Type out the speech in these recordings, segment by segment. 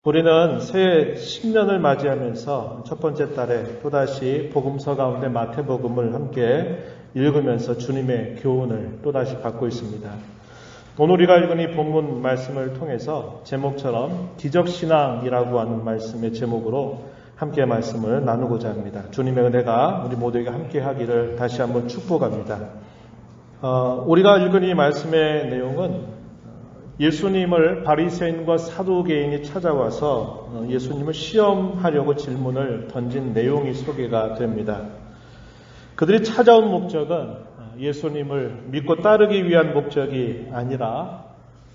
우리는 새해 신년을 맞이하면서 첫 번째 달에 또다시 복음서 가운데 마태복음을 함께 읽으면서 주님의 교훈을 또다시 받고 있습니다. 오늘 우리가 읽은 이 본문 말씀을 통해서 제목처럼 기적신앙이라고 하는 말씀의 제목으로 함께 말씀을 나누고자 합니다. 주님의 은혜가 우리 모두에게 함께 하기를 다시 한번 축복합니다. 우리가 읽은 이 말씀의 내용은 예수님을 바리새인과 사두개인이 찾아와서 예수님을 시험하려고 질문을 던진 내용이 소개가 됩니다. 그들이 찾아온 목적은 예수님을 믿고 따르기 위한 목적이 아니라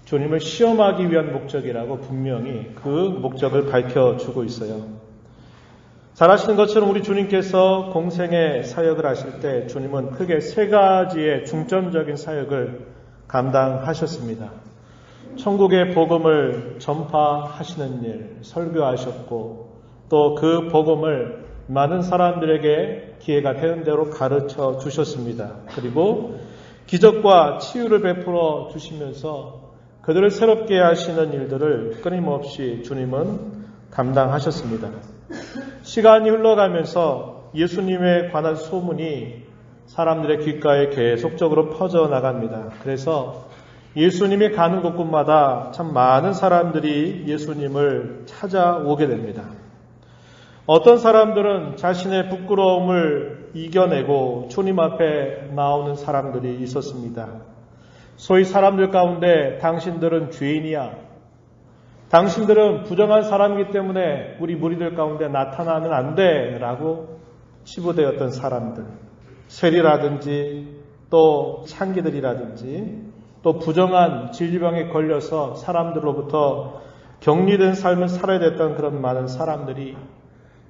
주님을 시험하기 위한 목적이라고 분명히 그 목적을 밝혀주고 있어요. 잘 아시는 것처럼 우리 주님께서 공생의 사역을 하실 때 주님은 크게 세 가지의 중점적인 사역을 감당하셨습니다. 천국의 복음을 전파하시는 일, 설교하셨고 또 그 복음을 많은 사람들에게 기회가 되는 대로 가르쳐 주셨습니다. 그리고 기적과 치유를 베풀어 주시면서 그들을 새롭게 하시는 일들을 끊임없이 주님은 감당하셨습니다. 시간이 흘러가면서 예수님에 관한 소문이 사람들의 귓가에 계속적으로 퍼져나갑니다. 그래서 예수님이 가는 곳곳마다 참 많은 사람들이 예수님을 찾아오게 됩니다. 어떤 사람들은 자신의 부끄러움을 이겨내고 주님 앞에 나오는 사람들이 있었습니다. 소위 사람들 가운데 당신들은 죄인이야. 당신들은 부정한 사람이기 때문에 우리 무리들 가운데 나타나면 안 돼. 라고 치부되었던 사람들. 세리라든지 또 창기들이라든지 또 부정한 질병에 걸려서 사람들로부터 격리된 삶을 살아야 됐던 그런 많은 사람들이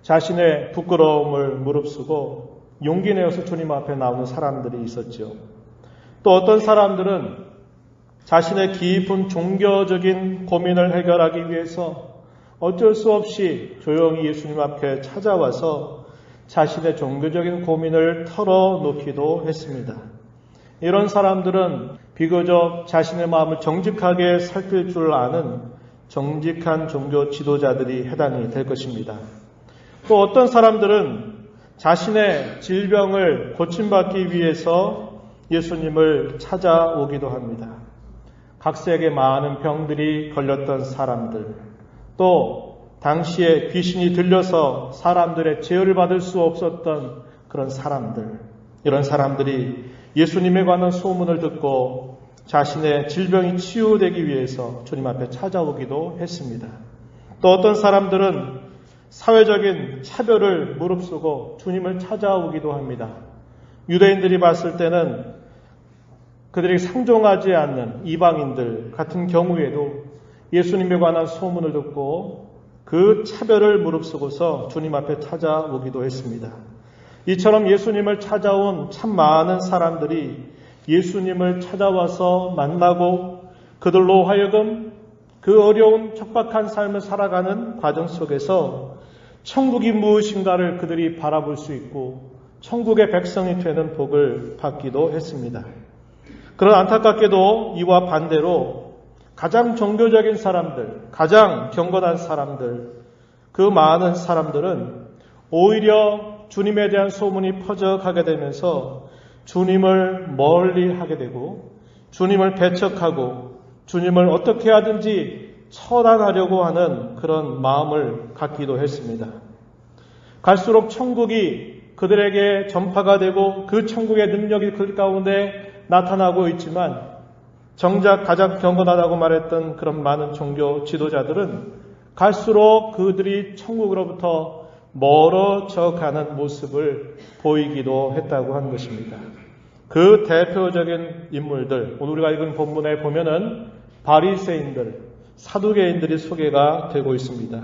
자신의 부끄러움을 무릅쓰고 용기 내어서 주님 앞에 나오는 사람들이 있었죠. 또 어떤 사람들은 자신의 깊은 종교적인 고민을 해결하기 위해서 어쩔 수 없이 조용히 예수님 앞에 찾아와서 자신의 종교적인 고민을 털어놓기도 했습니다. 이런 사람들은 비교적 자신의 마음을 정직하게 살필 줄 아는 정직한 종교 지도자들이 해당이 될 것입니다. 또 어떤 사람들은 자신의 질병을 고침받기 위해서 예수님을 찾아오기도 합니다. 각색의 많은 병들이 걸렸던 사람들, 또 당시에 귀신이 들려서 사람들의 제어를 받을 수 없었던 그런 사람들, 이런 사람들이 예수님에 관한 소문을 듣고 자신의 질병이 치유되기 위해서 주님 앞에 찾아오기도 했습니다. 또 어떤 사람들은 사회적인 차별을 무릅쓰고 주님을 찾아오기도 합니다. 유대인들이 봤을 때는 그들이 상종하지 않는 이방인들 같은 경우에도 예수님에 관한 소문을 듣고 그 차별을 무릅쓰고서 주님 앞에 찾아오기도 했습니다. 이처럼 예수님을 찾아온 참 많은 사람들이 예수님을 찾아와서 만나고 그들로 하여금 그 어려운 척박한 삶을 살아가는 과정 속에서 천국이 무엇인가를 그들이 바라볼 수 있고 천국의 백성이 되는 복을 받기도 했습니다. 그런 안타깝게도 이와 반대로 가장 종교적인 사람들, 가장 경건한 사람들, 그 많은 사람들은 오히려 주님에 대한 소문이 퍼져가게 되면서 주님을 멀리 하게 되고 주님을 배척하고 주님을 어떻게 하든지 처단하려고 하는 그런 마음을 갖기도 했습니다. 갈수록 천국이 그들에게 전파가 되고 그 천국의 능력이 그 가운데 나타나고 있지만 정작 가장 경건하다고 말했던 그런 많은 종교 지도자들은 갈수록 그들이 천국으로부터 멀어져 가는 모습을 보이기도 했다고 하는 것입니다. 그 대표적인 인물들, 오늘 우리가 읽은 본문에 보면은 바리새인들, 사두개인들이 소개가 되고 있습니다.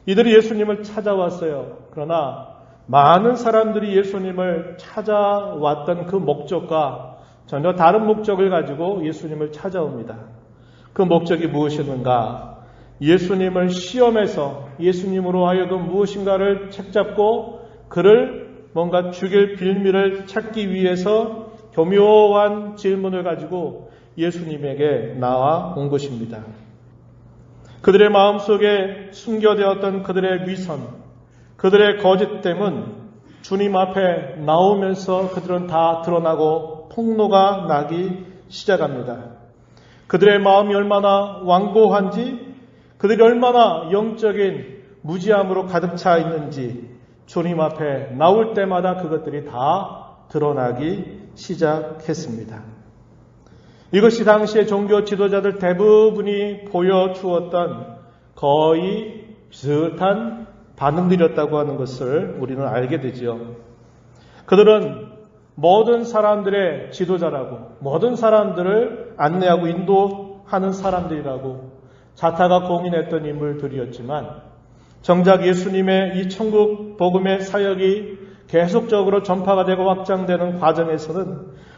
이들이 예수님을 찾아왔어요. 그러나 많은 사람들이 예수님을 찾아왔던 그 목적과 전혀 다른 목적을 가지고 예수님을 찾아옵니다. 그 목적이 무엇이었는가? 예수님을 시험해서 예수님으로 하여금 무엇인가를 책잡고 그를 뭔가 죽일 빌미를 찾기 위해서 교묘한 질문을 가지고 예수님에게 나와 온 것입니다. 그들의 마음속에 숨겨되었던 그들의 위선, 그들의 거짓됨은 주님 앞에 나오면서 그들은 다 드러나고 폭로가 나기 시작합니다. 그들의 마음이 얼마나 완고한지, 그들이 얼마나 영적인 무지함으로 가득 차 있는지 주님 앞에 나올 때마다 그것들이 다 드러나기 시작했습니다. 이것이 당시의 종교 지도자들 대부분이 보여주었던 거의 비슷한 반응들이었다고 하는 것을 우리는 알게 되죠. 그들은 모든 사람들의 지도자라고, 모든 사람들을 안내하고 인도하는 사람들이라고 자타가 공인했던 인물들이었지만, 정작 예수님의 이 천국 복음의 사역이 계속적으로 전파가 되고 확장되는 과정에서는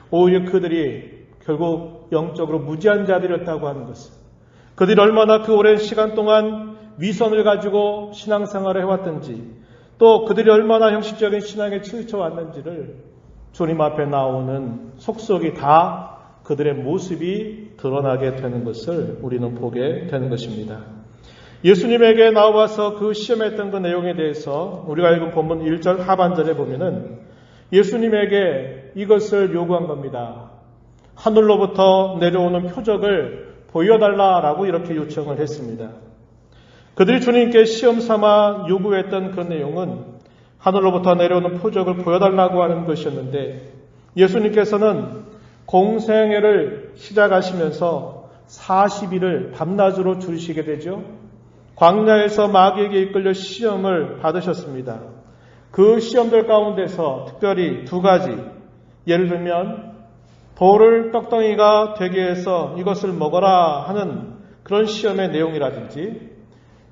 오히려 그들이 결국 영적으로 무지한 자들이었다고 하는 것을, 그들이 얼마나 그 오랜 시간 동안 위선을 가지고 신앙생활을 해왔든지, 또 그들이 얼마나 형식적인 신앙에 치우쳐왔는지를 주님 앞에 나오는 속속이 다 그들의 모습이 드러나게 되는 것을 우리는 보게 되는 것입니다. 예수님에게 나와서 그 시험했던 그 내용에 대해서 우리가 읽은 본문 1절 하반절에 보면은 예수님에게 이것을 요구한 겁니다. 하늘로부터 내려오는 표적을 보여달라라고 이렇게 요청을 했습니다. 그들이 주님께 시험 삼아 요구했던 그 내용은 하늘로부터 내려오는 표적을 보여달라고 하는 것이었는데, 예수님께서는 공생애를 시작하시면서 40일을 밤낮으로 줄이시게 되죠. 광야에서 마귀에게 이끌려 시험을 받으셨습니다. 그 시험들 가운데서 특별히 두 가지, 예를 들면 돌을 떡덩이가 되게 해서 이것을 먹어라 하는 그런 시험의 내용이라든지,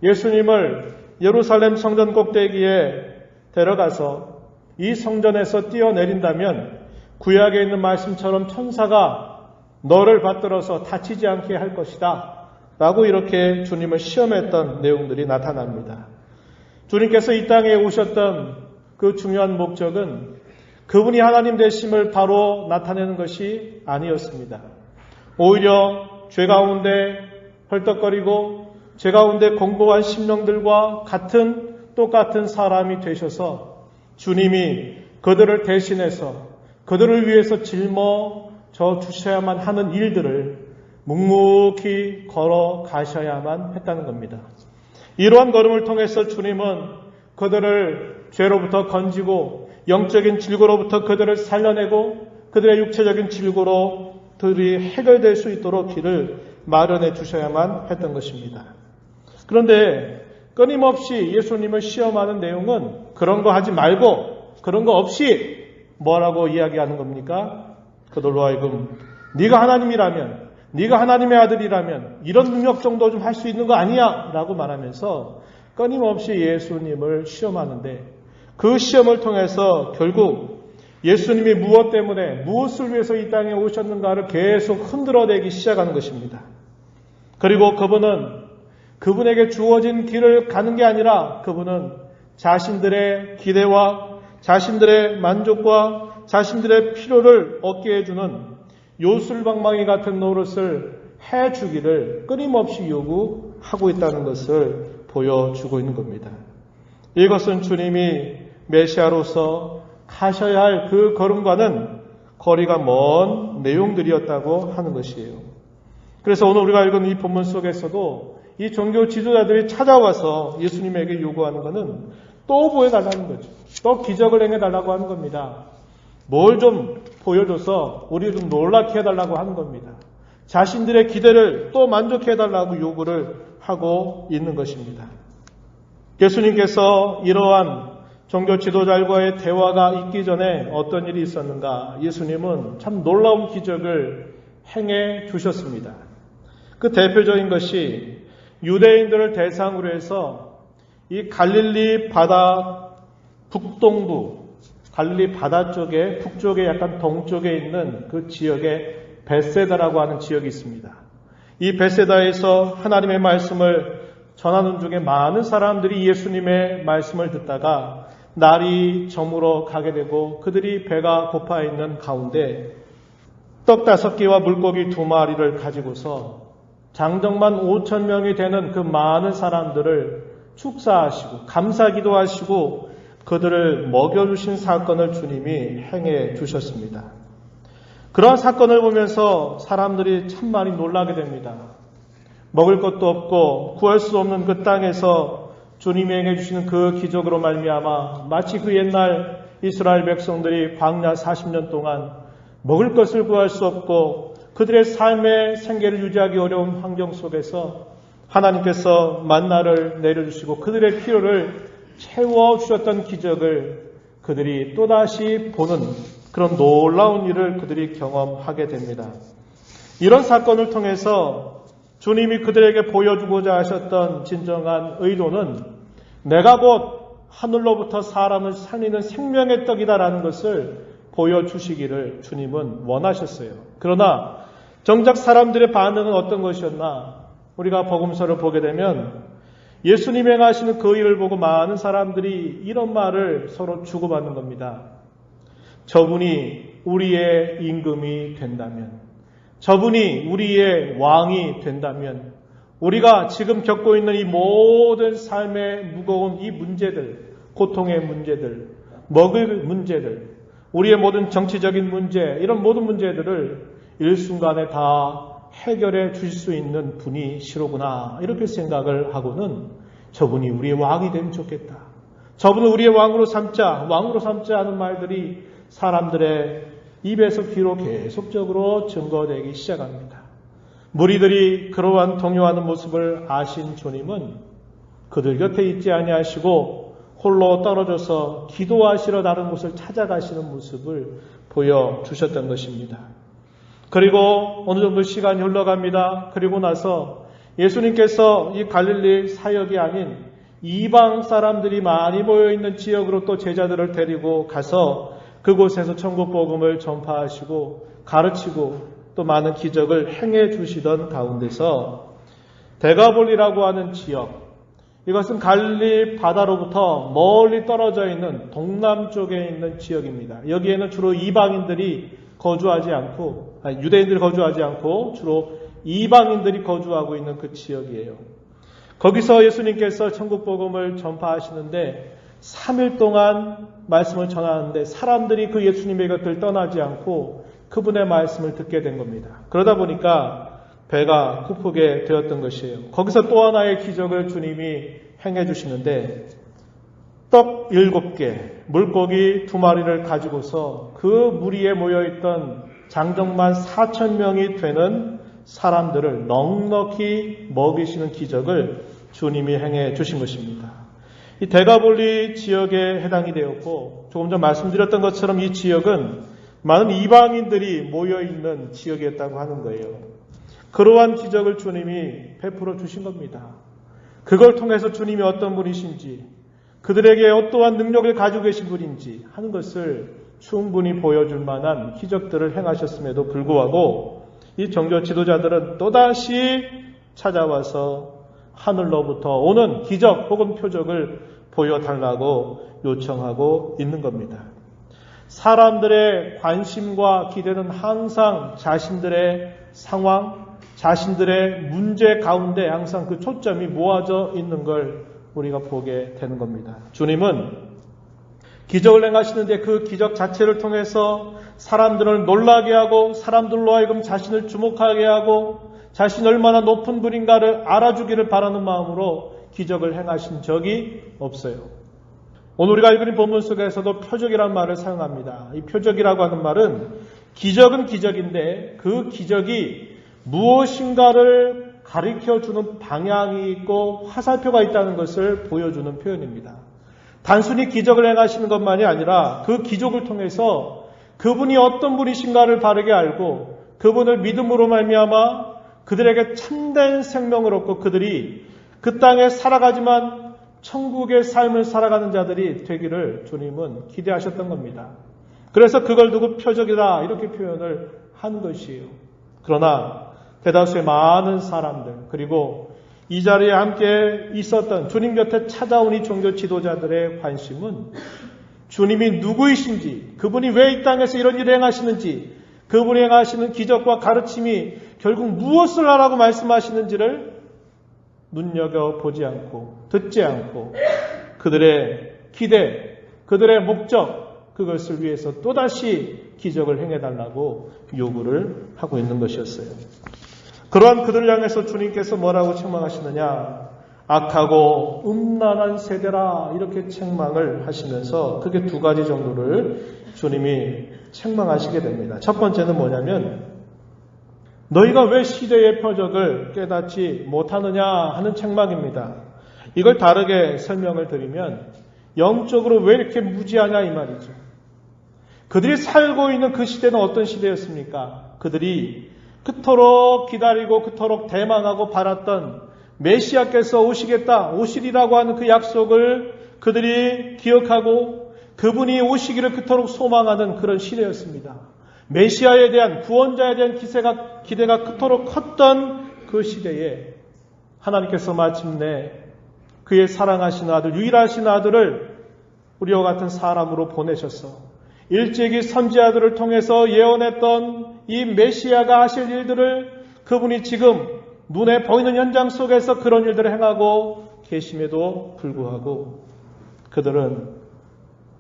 예수님을 예루살렘 성전 꼭대기에 데려가서 이 성전에서 뛰어내린다면 구약에 있는 말씀처럼 천사가 너를 받들어서 다치지 않게 할 것이다 라고 이렇게 주님을 시험했던 내용들이 나타납니다. 주님께서 이 땅에 오셨던 그 중요한 목적은 그분이 하나님 되심을 바로 나타내는 것이 아니었습니다. 오히려 죄 가운데 헐떡거리고 죄 가운데 공고한 심령들과 똑같은 사람이 되셔서 주님이 그들을 대신해서 그들을 위해서 짊어져 주셔야만 하는 일들을 묵묵히 걸어가셔야만 했다는 겁니다. 이러한 걸음을 통해서 주님은 그들을 죄로부터 건지고 영적인 질고로부터 그들을 살려내고 그들의 육체적인 질고로들이 해결될 수 있도록 길을 마련해 주셔야만 했던 것입니다. 그런데 끊임없이 예수님을 시험하는 내용은 그런 거 하지 말고 그런 거 없이 뭐라고 이야기하는 겁니까? 그들로 하여금 네가 하나님이라면, 네가 하나님의 아들이라면 이런 능력 정도 좀 할 수 있는 거 아니야? 라고 말하면서 끊임없이 예수님을 시험하는데, 그 시험을 통해서 결국 예수님이 무엇 때문에 무엇을 위해서 이 땅에 오셨는가를 계속 흔들어내기 시작하는 것입니다. 그리고 그분에게 주어진 길을 가는 게 아니라 그분은 자신들의 기대와 자신들의 만족과 자신들의 필요를 얻게 해주는 요술방망이 같은 노릇을 해주기를 끊임없이 요구하고 있다는 것을 보여주고 있는 겁니다. 이것은 주님이 메시아로서 가셔야 할 그 걸음과는 거리가 먼 내용들이었다고 하는 것이에요. 그래서 오늘 우리가 읽은 이 본문 속에서도 이 종교 지도자들이 찾아와서 예수님에게 요구하는 것은 또 보여달라는 거죠. 또 기적을 행해달라고 하는 겁니다. 뭘 좀 보여줘서 우리 좀 놀랍게 해달라고 하는 겁니다. 자신들의 기대를 또 만족해달라고 요구를 하고 있는 것입니다. 예수님께서 이러한 종교 지도자들과의 대화가 있기 전에 어떤 일이 있었는가? 예수님은 참 놀라운 기적을 행해 주셨습니다. 그 대표적인 것이 유대인들을 대상으로 해서 이 갈릴리 바다 북동부, 갈릴리 바다 쪽에 북쪽에 약간 동쪽에 있는 그 지역에 벳세다라고 하는 지역이 있습니다. 이 벳세다에서 하나님의 말씀을 전하는 중에 많은 사람들이 예수님의 말씀을 듣다가 날이 저물어 가게 되고 그들이 배가 고파 있는 가운데 떡 5개와 물고기 2마리를 가지고서 장정만 5,000명이 되는 그 많은 사람들을 축사하시고 감사기도 하시고 그들을 먹여주신 사건을 주님이 행해 주셨습니다. 그러한 사건을 보면서 사람들이 참 많이 놀라게 됩니다. 먹을 것도 없고 구할 수 없는 그 땅에서 주님이 행해 주시는 그 기적으로 말미암아 마치 그 옛날 이스라엘 백성들이 광야 40년 동안 먹을 것을 구할 수 없고 그들의 삶의 생계를 유지하기 어려운 환경 속에서 하나님께서 만나를 내려주시고 그들의 필요를 채워주셨던 기적을 그들이 또다시 보는 그런 놀라운 일을 그들이 경험하게 됩니다. 이런 사건을 통해서 주님이 그들에게 보여주고자 하셨던 진정한 의도는 내가 곧 하늘로부터 사람을 살리는 생명의 떡이다라는 것을 보여주시기를 주님은 원하셨어요. 그러나 정작 사람들의 반응은 어떤 것이었나? 우리가 복음서를 보게 되면 예수님이 행하시는 그 일을 보고 많은 사람들이 이런 말을 서로 주고받는 겁니다. 저분이 우리의 임금이 된다면, 저분이 우리의 왕이 된다면, 우리가 지금 겪고 있는 이 모든 삶의 무거운 이 문제들, 고통의 문제들, 먹을 문제들, 우리의 모든 정치적인 문제, 이런 모든 문제들을 일순간에 다 해결해 주실 수 있는 분이시로구나 이렇게 생각을 하고는 저분이 우리의 왕이 되면 좋겠다. 저분을 우리의 왕으로 삼자 하는 말들이 사람들의 입에서 귀로 계속적으로 증거되기 시작합니다. 무리들이 그러한 동요하는 모습을 아신 주님은 그들 곁에 있지 아니하시고 홀로 떨어져서 기도하시러 다른 곳을 찾아가시는 모습을 보여주셨던 것입니다. 그리고 어느 정도 시간이 흘러갑니다. 그리고 나서 예수님께서 이 갈릴리 사역이 아닌 이방 사람들이 많이 모여있는 지역으로 또 제자들을 데리고 가서 그곳에서 천국 복음을 전파하시고 가르치고 또 많은 기적을 행해 주시던 가운데서 데가볼리라고 하는 지역, 이것은 갈릴리 바다로부터 멀리 떨어져 있는 동남쪽에 있는 지역입니다. 여기에는 주로 이방인들이 거주하지 않고, 유대인들이 거주하지 않고 주로 이방인들이 거주하고 있는 그 지역이에요. 거기서 예수님께서 천국 복음을 전파하시는데 3일 동안 말씀을 전하는데 사람들이 그 예수님의 곁을 떠나지 않고 그분의 말씀을 듣게 된 겁니다. 그러다 보니까 배가 고프게 되었던 것이에요. 거기서 또 하나의 기적을 주님이 행해 주시는데 떡 7개, 물고기 2마리를 가지고서 그 무리에 모여있던 장정만 4,000명이 되는 사람들을 넉넉히 먹이시는 기적을 주님이 행해 주신 것입니다. 이 데가볼리 지역에 해당이 되었고 조금 전 말씀드렸던 것처럼 이 지역은 많은 이방인들이 모여있는 지역이었다고 하는 거예요. 그러한 기적을 주님이 베풀어 주신 겁니다. 그걸 통해서 주님이 어떤 분이신지, 그들에게 어떠한 능력을 가지고 계신 분인지 하는 것을 충분히 보여줄 만한 기적들을 행하셨음에도 불구하고 이 종교 지도자들은 또다시 찾아와서 하늘로부터 오는 기적 혹은 표적을 보여달라고 요청하고 있는 겁니다. 사람들의 관심과 기대는 항상 자신들의 상황, 자신들의 문제 가운데 항상 그 초점이 모아져 있는 걸 우리가 보게 되는 겁니다. 주님은 기적을 행하시는데 그 기적 자체를 통해서 사람들을 놀라게 하고 사람들로 하여금 자신을 주목하게 하고 자신이 얼마나 높은 분인가를 알아주기를 바라는 마음으로 기적을 행하신 적이 없어요. 오늘 우리가 읽은 본문 속에서도 표적이라는 말을 사용합니다. 이 표적이라고 하는 말은 기적은 기적인데 그 기적이 무엇인가를 가르쳐주는 방향이 있고 화살표가 있다는 것을 보여주는 표현입니다. 단순히 기적을 행하시는 것만이 아니라 그 기적을 통해서 그분이 어떤 분이신가를 바르게 알고 그분을 믿음으로 말미암아 그들에게 참된 생명을 얻고 그들이 그 땅에 살아가지만 천국의 삶을 살아가는 자들이 되기를 주님은 기대하셨던 겁니다. 그래서 그걸 두고 표적이다 이렇게 표현을 한 것이에요. 그러나 대다수의 많은 사람들 그리고 이 자리에 함께 있었던 주님 곁에 찾아온 이 종교 지도자들의 관심은 주님이 누구이신지, 그분이 왜 이 땅에서 이런 일을 행하시는지, 그분이 행하시는 기적과 가르침이 결국 무엇을 하라고 말씀하시는지를 눈여겨보지 않고 듣지 않고 그들의 기대, 그들의 목적, 그것을 위해서 또다시 기적을 행해달라고 요구를 하고 있는 것이었어요. 그러한 그들을 향해서 주님께서 뭐라고 책망하시느냐? 악하고 음란한 세대라, 이렇게 책망을 하시면서 크게 두 가지 정도를 주님이 책망하시게 됩니다. 첫 번째는 뭐냐면, 너희가 왜 시대의 표적을 깨닫지 못하느냐 하는 책망입니다. 이걸 다르게 설명을 드리면, 영적으로 왜 이렇게 무지하냐 이 말이죠. 그들이 살고 있는 그 시대는 어떤 시대였습니까? 그들이 그토록 기다리고 그토록 대망하고 바랐던 메시아께서 오시리라고 하는 그 약속을 그들이 기억하고 그분이 오시기를 그토록 소망하는 그런 시대였습니다. 메시아에 대한, 구원자에 대한 기대가 그토록 컸던 그 시대에 하나님께서 마침내 그의 사랑하신 아들, 유일하신 아들을 우리와 같은 사람으로 보내셔서 일찍이 선지자들을 통해서 예언했던 이 메시아가 하실 일들을 그분이 지금 눈에 보이는 현장 속에서 그런 일들을 행하고 계심에도 불구하고 그들은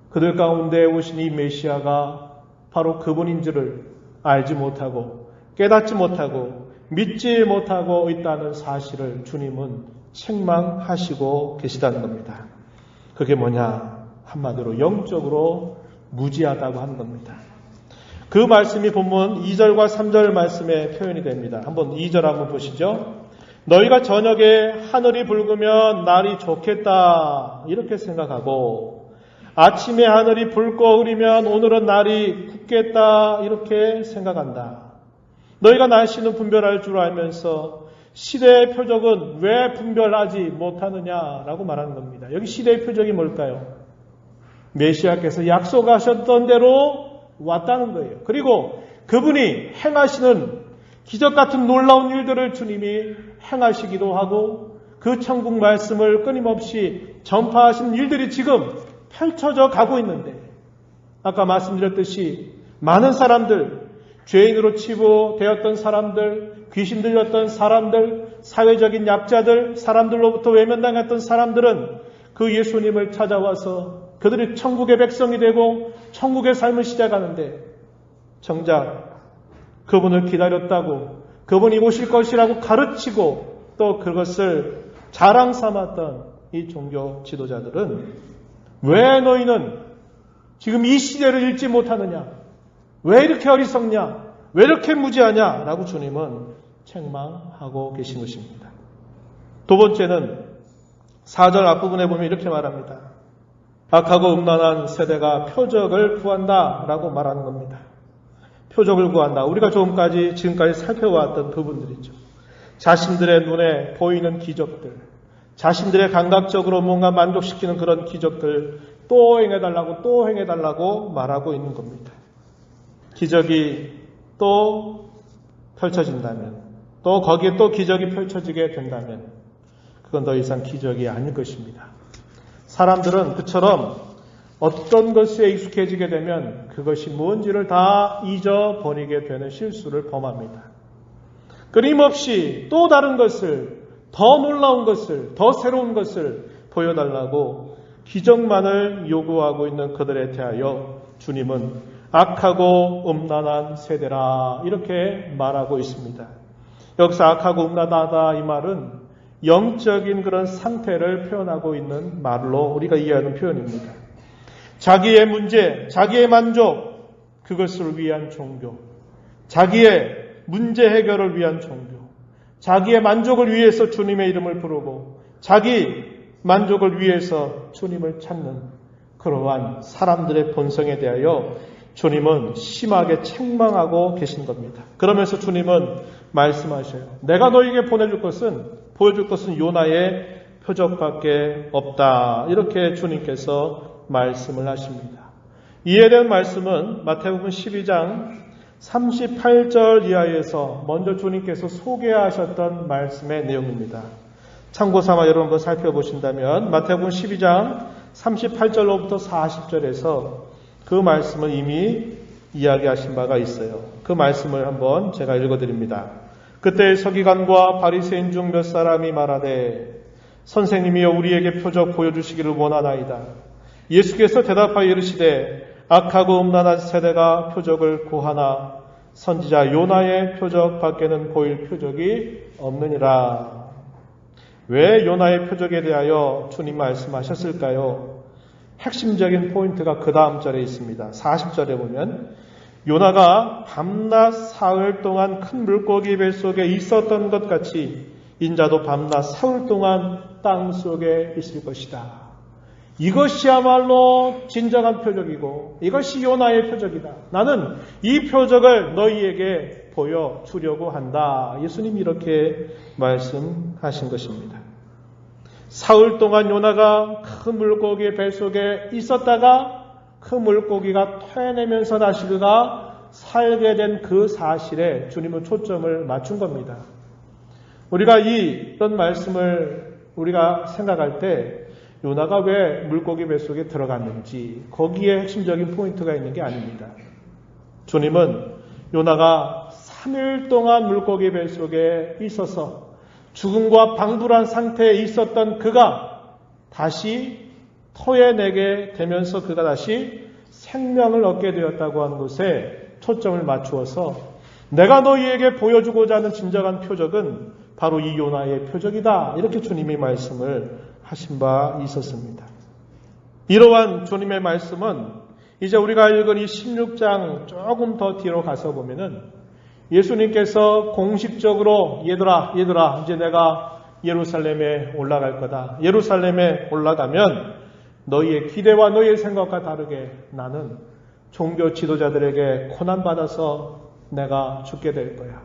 그들 가운데 오신 이 메시아가 바로 그분인지를 알지 못하고 깨닫지 못하고 믿지 못하고 있다는 사실을 주님은 책망하시고 계시다는 겁니다. 그게 뭐냐? 한마디로 영적으로 무지하다고 하는 겁니다. 그 말씀이 본문 2절과 3절 말씀에 표현이 됩니다. 한번 2절 한번 보시죠. 너희가 저녁에 하늘이 붉으면 날이 좋겠다 이렇게 생각하고 아침에 하늘이 붉고 흐리면 오늘은 날이 굳겠다 이렇게 생각한다. 너희가 날씨는 분별할 줄 알면서 시대의 표적은 왜 분별하지 못하느냐라고 말하는 겁니다. 여기 시대의 표적이 뭘까요? 메시아께서 약속하셨던 대로 왔다는 거예요. 그리고 그분이 행하시는 기적 같은 놀라운 일들을 주님이 행하시기도 하고 그 천국 말씀을 끊임없이 전파하시는 일들이 지금 펼쳐져 가고 있는데 아까 말씀드렸듯이 많은 사람들, 죄인으로 치부되었던 사람들, 귀신 들렸던 사람들, 사회적인 약자들, 사람들로부터 외면당했던 사람들은 그 예수님을 찾아와서 그들이 천국의 백성이 되고 천국의 삶을 시작하는데 정작 그분을 기다렸다고 그분이 오실 것이라고 가르치고 또 그것을 자랑 삼았던 이 종교 지도자들은 왜 너희는 지금 이 시대를 읽지 못하느냐? 왜 이렇게 어리석냐? 왜 이렇게 무지하냐? 라고 주님은 책망하고 계신 것입니다. 두 번째는 4절 앞부분에 보면 이렇게 말합니다. 악하고 음란한 세대가 표적을 구한다 라고 말하는 겁니다. 표적을 구한다. 우리가 지금까지 살펴왔던 그분들이죠. 자신들의 눈에 보이는 기적들, 자신들의 감각적으로 뭔가 만족시키는 그런 기적들 또 행해달라고 말하고 있는 겁니다. 기적이 또 펼쳐진다면, 또 거기에 또 기적이 펼쳐지게 된다면 그건 더 이상 기적이 아닐 것입니다. 사람들은 그처럼 어떤 것에 익숙해지게 되면 그것이 뭔지를 다 잊어버리게 되는 실수를 범합니다. 끊임없이 또 다른 것을, 더 놀라운 것을, 더 새로운 것을 보여달라고 기적만을 요구하고 있는 그들에 대하여 주님은 악하고 음란한 세대라 이렇게 말하고 있습니다. 여기서 악하고 음란하다 이 말은 영적인 그런 상태를 표현하고 있는 말로 우리가 이해하는 표현입니다. 자기의 문제, 자기의 만족, 그것을 위한 종교, 자기의 문제 해결을 위한 종교, 자기의 만족을 위해서 주님의 이름을 부르고 자기 만족을 위해서 주님을 찾는 그러한 사람들의 본성에 대하여 주님은 심하게 책망하고 계신 겁니다. 그러면서 주님은 말씀하셔요. 내가 너에게 보여줄 것은 요나의 표적밖에 없다. 이렇게 주님께서 말씀을 하십니다. 이에 대한 말씀은 마태복음 12장 38절 이하에서 먼저 주님께서 소개하셨던 말씀의 내용입니다. 참고삼아 여러분 한번 살펴보신다면 마태복음 12장 38절로부터 40절에서 그 말씀을 이미 이야기하신 바가 있어요. 그 말씀을 한번 제가 읽어드립니다. 그때 서기관과 바리새인 중 몇 사람이 말하되 선생님이여 우리에게 표적 보여주시기를 원하나이다. 예수께서 대답하여 이르시되 악하고 음란한 세대가 표적을 구하나 선지자 요나의 표적 밖에는 보일 표적이 없느니라. 왜 요나의 표적에 대하여 주님 말씀하셨을까요? 핵심적인 포인트가 그 다음 절에 있습니다. 40절에 보면 요나가 밤낮 사흘 동안 큰 물고기 뱃속에 있었던 것 같이 인자도 밤낮 사흘 동안 땅 속에 있을 것이다. 이것이야말로 진정한 표적이고 이것이 요나의 표적이다. 나는 이 표적을 너희에게 보여주려고 한다. 예수님이 이렇게 말씀하신 것입니다. 사흘 동안 요나가 큰 물고기의 뱃속에 있었다가 그 물고기가 토해내면서 다시 그가 살게 된 그 사실에 주님은 초점을 맞춘 겁니다. 우리가 이런 말씀을 우리가 생각할 때 요나가 왜 물고기 뱃속에 들어갔는지 거기에 핵심적인 포인트가 있는 게 아닙니다. 주님은 요나가 3일 동안 물고기 뱃속에 있어서 죽음과 방불한 상태에 있었던 그가 다시 토해내게 되면서 그가 다시 생명을 얻게 되었다고 하는 것에 초점을 맞추어서 내가 너희에게 보여주고자 하는 진정한 표적은 바로 이 요나의 표적이다. 이렇게 주님이 말씀을 하신 바 있었습니다. 이러한 주님의 말씀은 이제 우리가 읽은 이 16장 조금 더 뒤로 가서 보면은 예수님께서 공식적으로 얘들아 이제 내가 예루살렘에 올라갈 거다. 예루살렘에 올라가면 너희의 기대와 너희의 생각과 다르게 나는 종교 지도자들에게 고난받아서 내가 죽게 될 거야.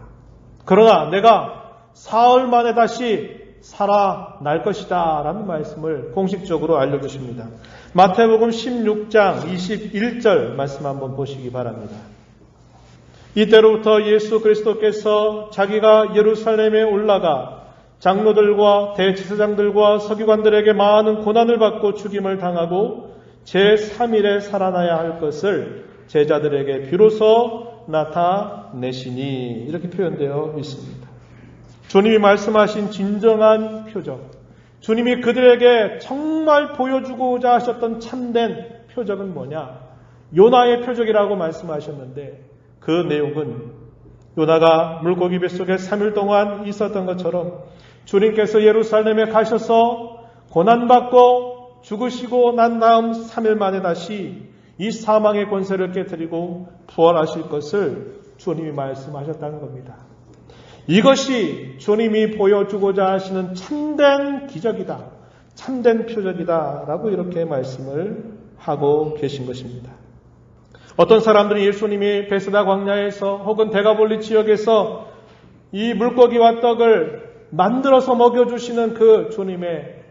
그러나 내가 사흘 만에 다시 살아날 것이다 라는 말씀을 공식적으로 알려주십니다. 마태복음 16장 21절 말씀 한번 보시기 바랍니다. 이때로부터 예수 그리스도께서 자기가 예루살렘에 올라가 장로들과 대제사장들과 서기관들에게 많은 고난을 받고 죽임을 당하고 제3일에 살아나야 할 것을 제자들에게 비로소 나타내시니 이렇게 표현되어 있습니다. 주님이 말씀하신 진정한 표적, 주님이 그들에게 정말 보여주고자 하셨던 참된 표적은 뭐냐? 요나의 표적이라고 말씀하셨는데 그 내용은 요나가 물고기 뱃속에 3일 동안 있었던 것처럼 주님께서 예루살렘에 가셔서 고난받고 죽으시고 난 다음 3일 만에 다시 이 사망의 권세를 깨뜨리고 부활하실 것을 주님이 말씀하셨다는 겁니다. 이것이 주님이 보여주고자 하시는 참된 기적이다. 참된 표적이다. 라고 이렇게 말씀을 하고 계신 것입니다. 어떤 사람들은 예수님이 베스다 광야에서 혹은 데가볼리 지역에서 이 물고기와 떡을 만들어서 먹여주시는 그 주님의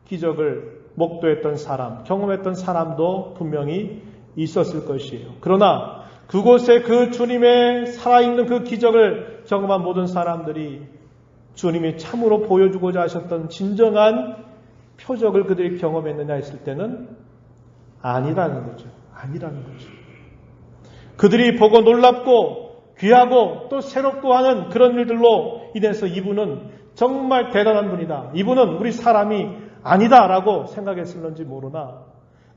기적을 목도했던 사람, 경험했던 사람도 분명히 있었을 것이에요. 그러나 그곳에 그 주님의 살아있는 그 기적을 경험한 모든 사람들이 주님이 참으로 보여주고자 하셨던 진정한 표적을 그들이 경험했느냐 했을 때는 아니라는 거죠. 아니라는 거죠. 그들이 보고 놀랍고 귀하고 또 새롭고 하는 그런 일들로 인해서 이분은 정말 대단한 분이다. 이분은 우리 사람이 아니다라고 생각했을는지 모르나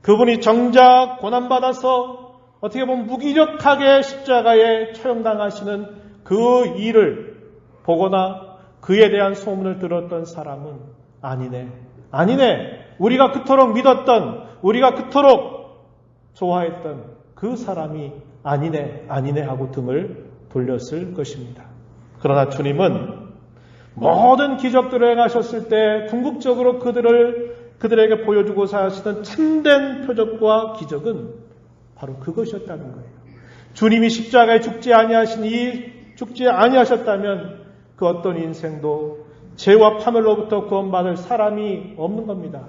그분이 정작 고난받아서 어떻게 보면 무기력하게 십자가에 처형당하시는 그 일을 보거나 그에 대한 소문을 들었던 사람은 아니네. 우리가 그토록 믿었던, 우리가 그토록 좋아했던 그 사람이 아니네 하고 등을 돌렸을 것입니다. 그러나 주님은 모든 기적들을 행하셨을 때 궁극적으로 그들에게 보여주고자 하시던 참된 표적과 기적은 바로 그것이었다는 거예요. 주님이 십자가에 죽지 아니하셨다면 그 어떤 인생도 죄와 파멸로부터 구원받을 사람이 없는 겁니다.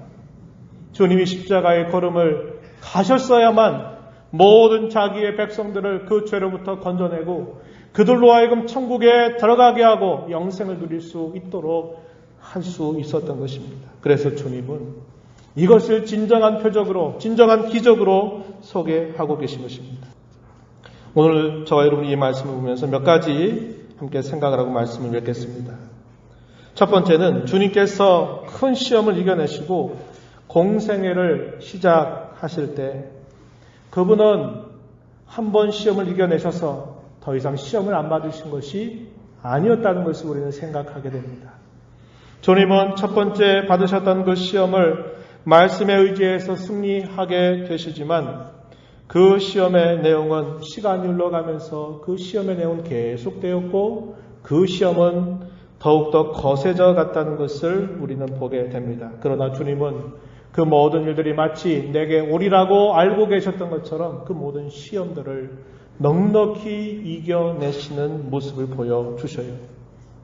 주님이 십자가의 걸음을 가셨어야만 모든 자기의 백성들을 그 죄로부터 건져내고 그들로 하여금 천국에 들어가게 하고 영생을 누릴 수 있도록 할 수 있었던 것입니다. 그래서 주님은 이것을 진정한 표적으로, 진정한 기적으로 소개하고 계신 것입니다. 오늘 저와 여러분이 이 말씀을 보면서 몇 가지 함께 생각을 하고 말씀을 맺겠습니다. 첫 번째는 주님께서 큰 시험을 이겨내시고 공생애를 시작하실 때 그분은 한 번 시험을 이겨내셔서 더 이상 시험을 안 받으신 것이 아니었다는 것을 우리는 생각하게 됩니다. 주님은 첫 번째 받으셨던 그 시험을 말씀에 의지해서 승리하게 되시지만 그 시험의 내용은 시간이 흘러가면서 그 시험의 내용은 계속되었고 그 시험은 더욱더 거세져 갔다는 것을 우리는 보게 됩니다. 그러나 주님은 그 모든 일들이 마치 내게 오리라고 알고 계셨던 것처럼 그 모든 시험들을 넉넉히 이겨내시는 모습을 보여주셔요.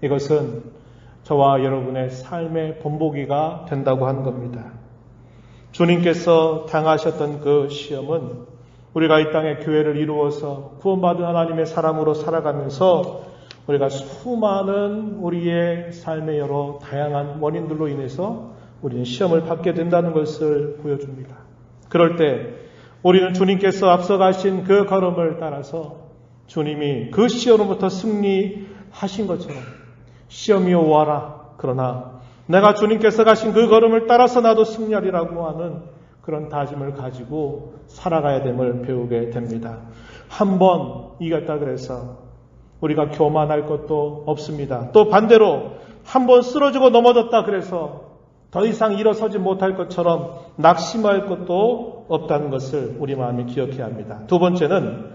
이것은 저와 여러분의 삶의 본보기가 된다고 하는 겁니다. 주님께서 당하셨던 그 시험은 우리가 이 땅에 교회를 이루어서 구원받은 하나님의 사람으로 살아가면서 우리가 수많은 우리의 삶의 여러 다양한 원인들로 인해서 우리는 시험을 받게 된다는 것을 보여줍니다. 그럴 때 우리는 주님께서 앞서가신 그 걸음을 따라서 주님이 그 시험으로부터 승리하신 것처럼 시험이 오와라. 그러나 내가 주님께서 가신 그 걸음을 따라서 나도 승리하리라고 하는 그런 다짐을 가지고 살아가야 됨을 배우게 됩니다. 한 번 이겼다 그래서 우리가 교만할 것도 없습니다. 또 반대로 한 번 쓰러지고 넘어졌다 그래서 더 이상 일어서지 못할 것처럼 낙심할 것도 없다는 것을 우리 마음이 기억해야 합니다. 두 번째는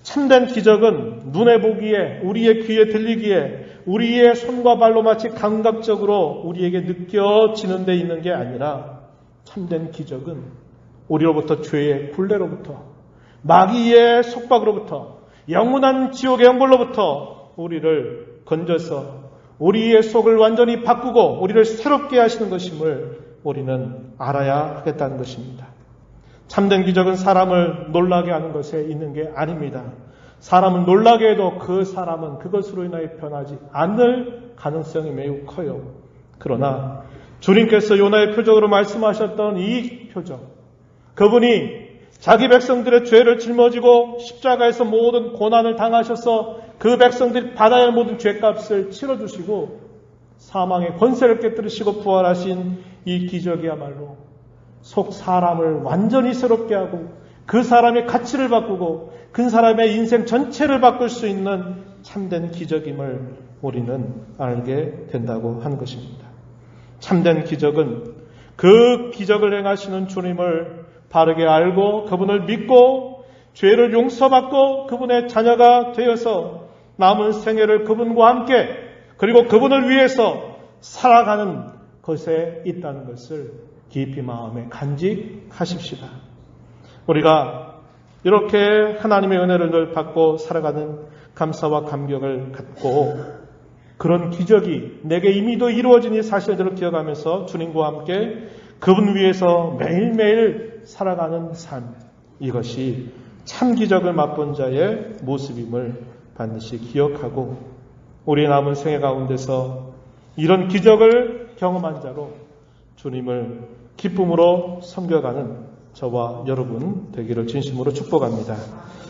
참된 기적은 눈에 보기에 우리의 귀에 들리기에 우리의 손과 발로 마치 감각적으로 우리에게 느껴지는 데 있는 게 아니라 참된 기적은 우리로부터 죄의 굴레로부터 마귀의 속박으로부터 영원한 지옥의 영벌로부터 우리를 건져서 우리의 속을 완전히 바꾸고 우리를 새롭게 하시는 것임을 우리는 알아야 하겠다는 것입니다. 참된 기적은 사람을 놀라게 하는 것에 있는 게 아닙니다. 사람을 놀라게 해도 그 사람은 그것으로 인하여 변하지 않을 가능성이 매우 커요. 그러나 주님께서 요나의 표적으로 말씀하셨던 이 표적, 그분이 자기 백성들의 죄를 짊어지고 십자가에서 모든 고난을 당하셔서 그 백성들이 받아야 할 모든 죄값을 치러주시고 사망의 권세를 깨뜨리시고 부활하신 이 기적이야말로 속 사람을 완전히 새롭게 하고 그 사람의 가치를 바꾸고 그 사람의 인생 전체를 바꿀 수 있는 참된 기적임을 우리는 알게 된다고 하는 것입니다. 참된 기적은 그 기적을 행하시는 주님을 바르게 알고 그분을 믿고 죄를 용서받고 그분의 자녀가 되어서 남은 생애를 그분과 함께 그리고 그분을 위해서 살아가는 것에 있다는 것을 깊이 마음에 간직하십시다. 우리가 이렇게 하나님의 은혜를 늘 받고 살아가는 감사와 감격을 갖고 그런 기적이 내게 이미도 이루어진 이 사실들을 기억하면서 주님과 함께 그분 위해서 매일매일 살아가는 삶, 이것이 참 기적을 맛본 자의 모습임을 반드시 기억하고 우리 남은 생애 가운데서 이런 기적을 경험한 자로 주님을 기쁨으로 섬겨가는 저와 여러분 되기를 진심으로 축복합니다.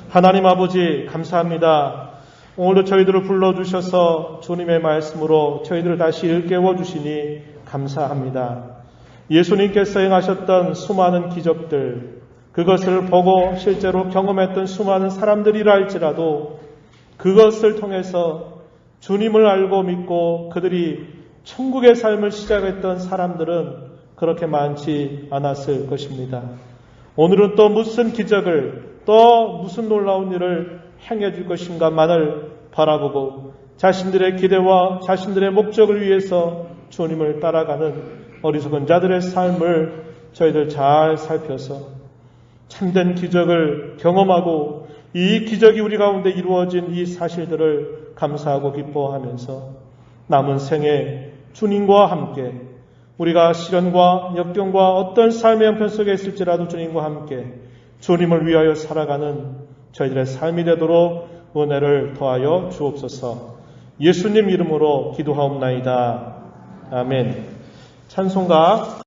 하나님 아버지 감사합니다. 오늘도 저희들을 불러주셔서 주님의 말씀으로 저희들을 다시 일깨워 주시니 감사합니다. 예수님께서 행하셨던 수많은 기적들, 그것을 보고 실제로 경험했던 수많은 사람들이라 할지라도 그것을 통해서 주님을 알고 믿고 그들이 천국의 삶을 시작했던 사람들은 그렇게 많지 않았을 것입니다. 오늘은 또 무슨 기적을, 또 무슨 놀라운 일을 행해 줄 것인가만을 바라보고 자신들의 기대와 자신들의 목적을 위해서 주님을 따라가는 어리석은 자들의 삶을 저희들 잘 살펴서 참된 기적을 경험하고 이 기적이 우리 가운데 이루어진 이 사실들을 감사하고 기뻐하면서 남은 생에 주님과 함께 우리가 시련과 역경과 어떤 삶의 형편 속에 있을지라도 주님과 함께 주님을 위하여 살아가는 저희들의 삶이 되도록 은혜를 더하여 주옵소서. 예수님 이름으로 기도하옵나이다. 아멘. 찬송가